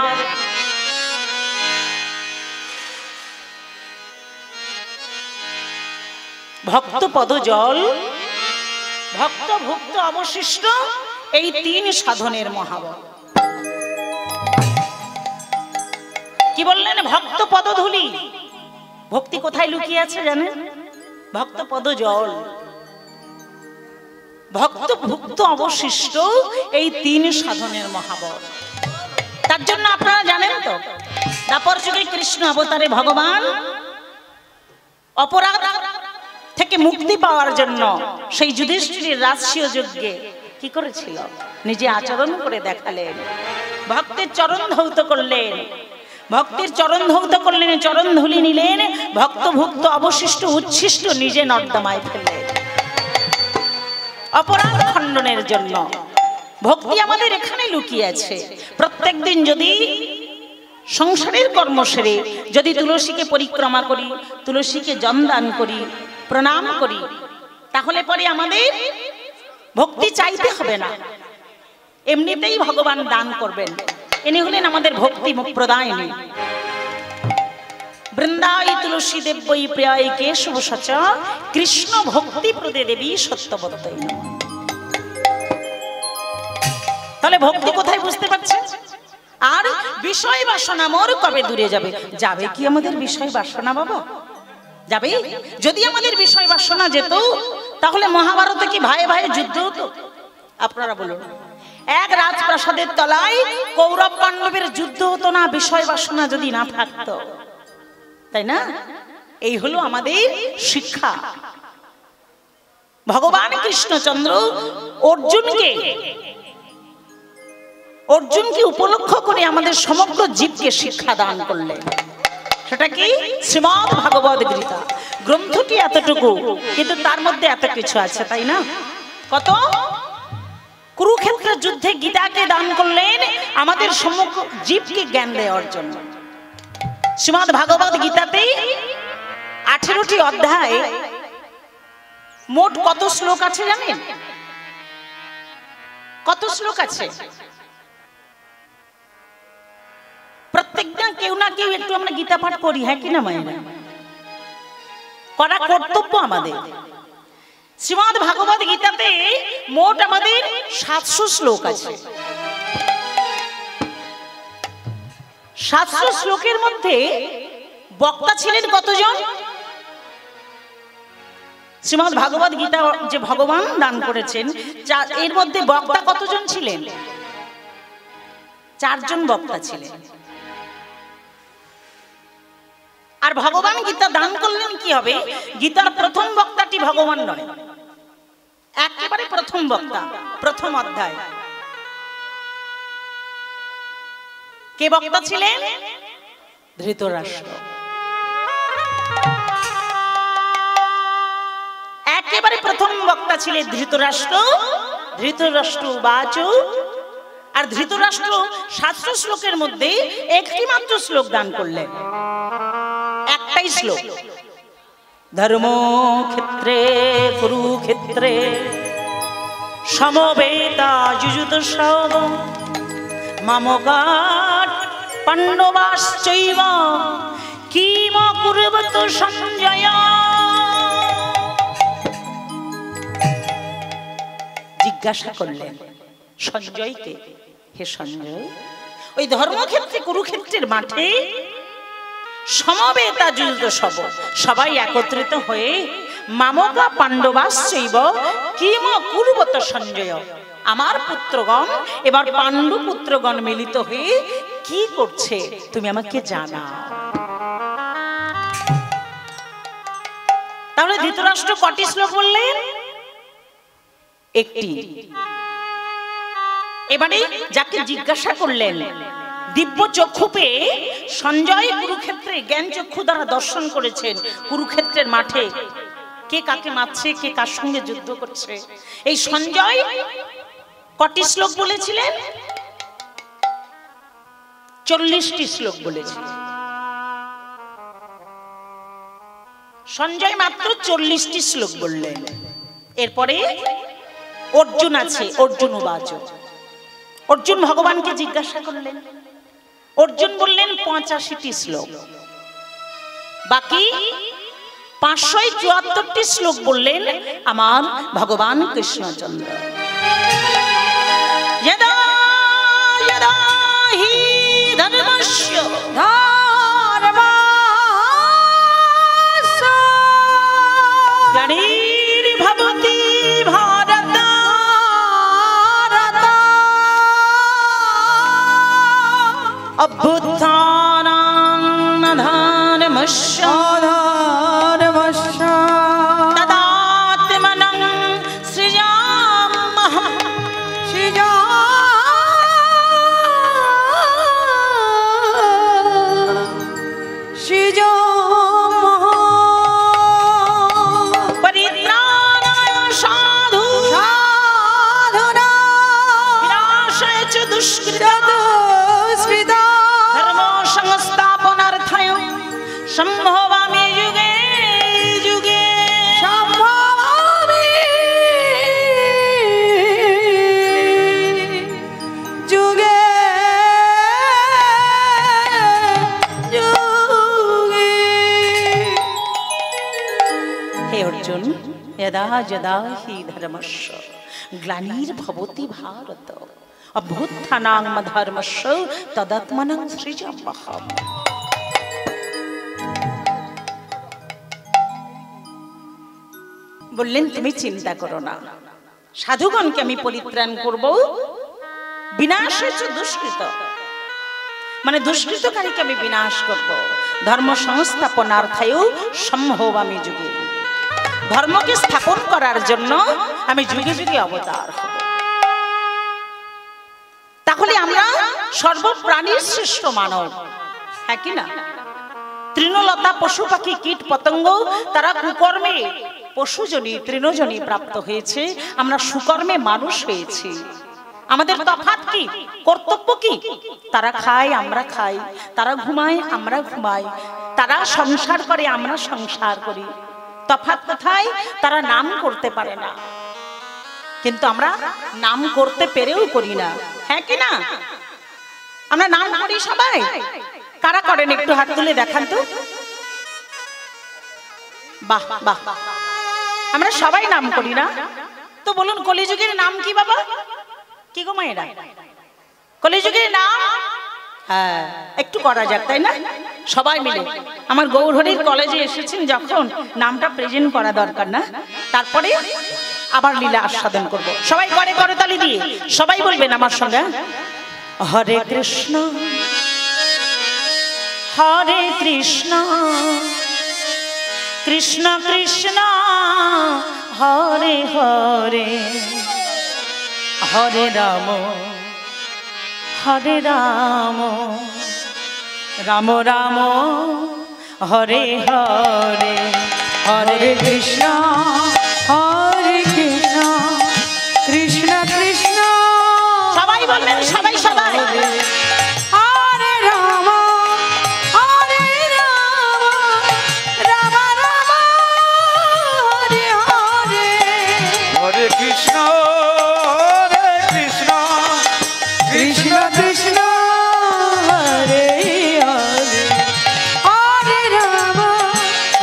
ভক্ত পদ জল ভক্ত ভুক্ত অবশিষ্ট এই তিন সাধনের মহাবল কি বললেন ভক্ত পদধূলি ভক্তি কোথায় লুকিয়ে আছে জানেন ভক্ত পদ জল ভক্ত ভুক্ত অবশিষ্ট এই তিন সাধনের মহাবল তার জন্য আপনারা জানেন তো দাপর যুগে কৃষ্ণ অবতারে ভগবান অপরাধ থেকে মুক্তি পাওয়ার জন্য সেই যুধিষ্ঠিরের রাজসীয় যজ্ঞে কি করেছিল নিজে আচরণ করে দেখালেন ভক্তের চরণ ধৌত করলেন ভক্তির চরণ ধৌত করলেন চরণ ধুলি নিলেন ভক্ত ভুক্ত অবশিষ্ট উচ্ছিষ্ট নিজে নর্দমায় ফেললেন অপরাধ খণ্ডনের জন্য ভক্তি আমাদের এখানে লুকিয়ে আছে প্রত্যেকদিন যদি সংসারের কর্ম সেরে যদি তুলসীকে পরিক্রমা করি তুলসীকে জনদান করি প্রণাম করি তাহলে পরে আমাদের ভক্তি চাইতে হবে না এমনিতেই ভগবান দান করবেন ইনি হলেন আমাদের ভক্তি প্রদায়িনী বৃন্দাই তুলসী দেব্যই প্রিয়ায় কেশব সচা কৃষ্ণ ভক্তি প্রদে দেবী সত্যবত্যই নমঃ। তাহলে ভক্তি কোথায় বুঝতে পারছেন আর বিষয় বাসনা মোর কবে দূরে যাবে যাবে কি আমাদের বিষয় বাসনা বাবা যাবে যদি আমাদের বিষয় বাসনা যেত তাহলে মহাভারতে কি ভাই ভাই যুদ্ধ হতো আপনারা বলুন এক রাজপ্রাসাদের তলায় কৌরব পাণ্ডবের যুদ্ধ হতো না বিষয় বাসনা যদি না থাকতো তাই না এই হলো আমাদের শিক্ষা ভগবান কৃষ্ণচন্দ্র অর্জুনকে উপলক্ষ করে আমাদের সমগ্র জীবকে শিক্ষা দান করলেন সেটা কি? শ্রীমদ্ ভাগবত গীতা। গ্রন্থটি এতটুকু, কিন্তু তার মধ্যে এত কিছু আছে, তাই না? কত? কুরুক্ষেত্রের যুদ্ধে গীতাকে দান করলেন আমাদের সম্মুখ জীবকে জ্ঞান দেওয়ার জন্য। শ্রীমদ্ ভাগবত গীতাতে 18টি অধ্যায়, মোট কত শ্লোক আছে জানেন? কত শ্লোক আছে? প্রত্যেকটা কেউ না কেউ একটু আমরা গীতা পাঠ করি, হ্যাঁ কি না মায়েরা? করা কর্তব্য আমাদের। শ্রীমদ্ ভাগবত গীতাতে মোট আমাদের 700 শ্লোক আছে। 700 শ্লোকের মধ্যে বক্তা ছিলেন কতজন? শ্রীমদ্ ভাগবত গীতা যে ভগবান দান করেছেন, এর মধ্যে বক্তা কতজন ছিলেন? 4 জন বক্তা ছিলেন। আর ভগবান গীতা দান করলেন কি হবে? গীতার প্রথম বক্তাটি ভগবান নয়, একেবারে প্রথম বক্তা, প্রথম অধ্যায়। কে বক্তা ছিলেন? ধৃতরাষ্ট্র। একেবারে প্রথম বক্তা ছিলেন ধৃতরাষ্ট্র। ধৃতরাষ্ট্র উবাচ, আর ধৃতরাষ্ট্র 700 শ্লোকের মধ্যে একটি মাত্র শ্লোক দান করলেন, একটাই শ্লোক। ধর্মক্ষেত্রে কুরুক্ষেত্রে সমবেতা যুযুৎসব মামকাৎ পাণ্ডবাশ্চৈব কিম কুর্বত সঞ্জয়। জিজ্ঞাসা করলেন সঞ্জয়কে, হে সঞ্জয়, ওই ধর্মক্ষেত্রে কুরুক্ষেত্রের মাঠে সমবেতা যুযুৎসব, সবাই একত্রিত হয়ে মামকা পাণ্ডবাশ্চৈব কিম কুর্বত সঞ্জয়, আমার পুত্রগণ এবার পাণ্ডু পুত্রগণ মিলিত হয়ে কি করছে তুমি আমাকে জানাও। তাহলে ধৃতরাষ্ট্র কটি শ্লোক বললেন? একটি। এবারে যাকে জিজ্ঞাসা করলেন, দিব্য চক্ষু পেয়ে সঞ্জয় কুরুক্ষেত্রে জ্ঞান চক্ষু দ্বারা দর্শন করেছেন কুরুক্ষেত্রের মাঠে কে কাকে মারছে, কে কার সঙ্গে যুদ্ধ করছে। এই সঞ্জয় কটি শ্লোক বলেছিলেন? 40টি শ্লোক বলেছিলেন। সঞ্জয় মাত্র 40টি শ্লোক বললেন। এরপরে অর্জুন আছে, অর্জুন উবাচ, অর্জুন ভগবানকে জিজ্ঞাসা করলেন। অর্জুন বললেন 85টি শ্লোক, বাকি 574টি শ্লোক বললেন আমার ভগবান কৃষ্ণচন্দ্র। यदा यदा हि धर्मस्य ग्लानिर्भवति भारत अभ्युत्थानं धर्मस्य तदात्मनं सृजाम्यहम्। संभवामि युगे युगे, संभवामि युगे युगे। हे अर्जुन, यदा यदा हि धर्मस्य ग्लानिर्भवति भारत अभ्युत्थानं धर्मस्य तदात्मनं सृजाम्यहम्। বললেন তুমি চিন্তা করো না, সাধুগণকে আমি পরিত্রাণ করব, বিনাশেচ দুষ্কৃত, মানে দুষ্কৃতকারীকে আমি বিনাশ করব, ধর্ম সংস্থাপনার্থায়ও সম্ভবামি যুগে, ধর্মকে স্থাপন করার জন্য আমি যুগে যুগে অবতার হব। তাহলে আমরা সর্বপ্রাণীর শ্রেষ্ঠ মানব, হ্যাঁ কি না? তৃণলতা পশু পাখি কীট পতঙ্গ তারা কুকর্মে পশুজনী তৃণজনী প্রাপ্ত হয়েছে, আমরা সুকর্মে মানুষ হয়েছি। আমাদের তফাৎ কি, কর্তব্য কি? তারা খায় আমরা খাই, তারা ঘুমায় আমরা ঘুমাই, তারা সংসার করে আমরা সংসার করি। তফাৎ কোথায়? তারা নাম করতে পারে না, কিন্তু আমরা নাম করতে পেরেও করি না। হ্যাঁ কি না? আমরা নাম করি সবাই। কারা করেন একটু হাত তুলে দেখান তো। বাহ বাহ, আমরা সবাই নাম করি না? তো বলুন কলিযুগের নাম কি বাবা? কি গো মায়েরা, কলিযুগের নাম? হ্যাঁ, একটু করা যাক তাই না, সবাই মিলে। আমার গৌরহরির কলেজে এসেছেন যখন, নামটা প্রেজেন্ট করা দরকার না? তারপরে আবার লীলা আস্বাদন করব। সবাই করে করতালি দিয়ে সবাই বলবেন আমার সঙ্গে, হরে কৃষ্ণ হরে কৃষ্ণ কৃষ্ণ কৃষ্ণ হরে হরে হরে রাম রাম রাম হরে হরে হরে কৃষ্ণ কৃষ্ণ কৃষ্ণ। সবাই বলবেন, সবাই সবাই। হরে রাম রাম রাম হরে হরে। হরে কৃষ্ণ কৃষ্ণ কৃষ্ণ হরে হরে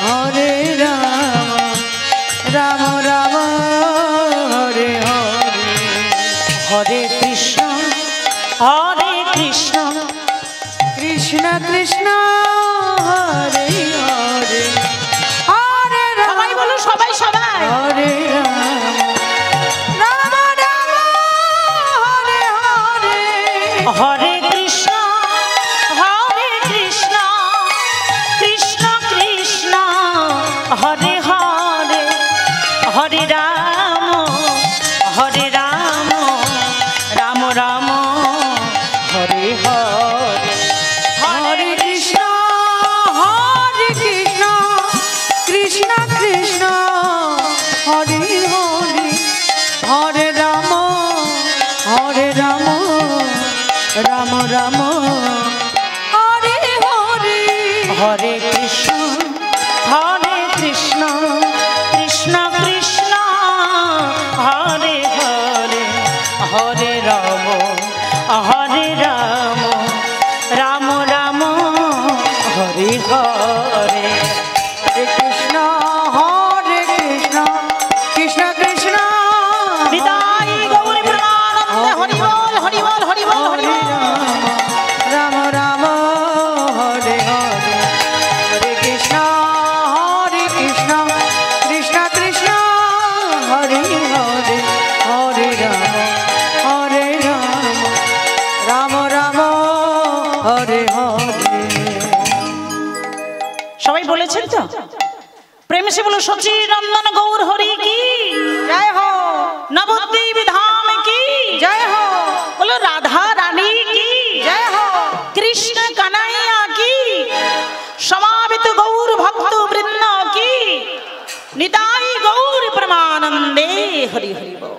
হরে রাম রাম রাম হরে হরে। হরে কৃষ্ণ কৃষ্ণ কৃষ্ণ হরে হরে হরে রাম। সবাই বলো, সবাই সবাই। হরে রাম রাম রাম হরে হরে। হরে কৃষ্ণ কৃষ্ণ কৃষ্ণ হরে হরে হরে রাম রাম রাম হরে হরে। হরে কৃষ্ণ কৃষ্ণ কৃষ্ণ হরে হরে হরে রাম রাম রাম হরে হরে। হরে কৃষ্ণ কৃষ্ণ কৃষ্ণ হরে হরে হরে রাম রাম রাম হরে হরে। হরে কৃষ্ণ কৃষ্ণ কৃষ্ণ বিদায় গৌর প্রেমানন্দে হরি বল হরি বল হরি বল হরি বল। রাম রাম হরে হরে হরে কৃষ্ণ কৃষ্ণ কৃষ্ণ হরে হরে হরে রাম রাম হরে হরে। সবাই বলেছেন তো? প্রেম সে বলো সচিনন্দন গৌর হরি কি জয় হো, নবদ্বীপ ধাম কি জয় হো, বলো রাধা রানী কি জয় হো, কৃষ্ণ কানাইয়া কি সমাবেত গৌর ভক্ত বৃন্দ কি নিতাই গৌর প্রেমানন্দে হরি হরি বল।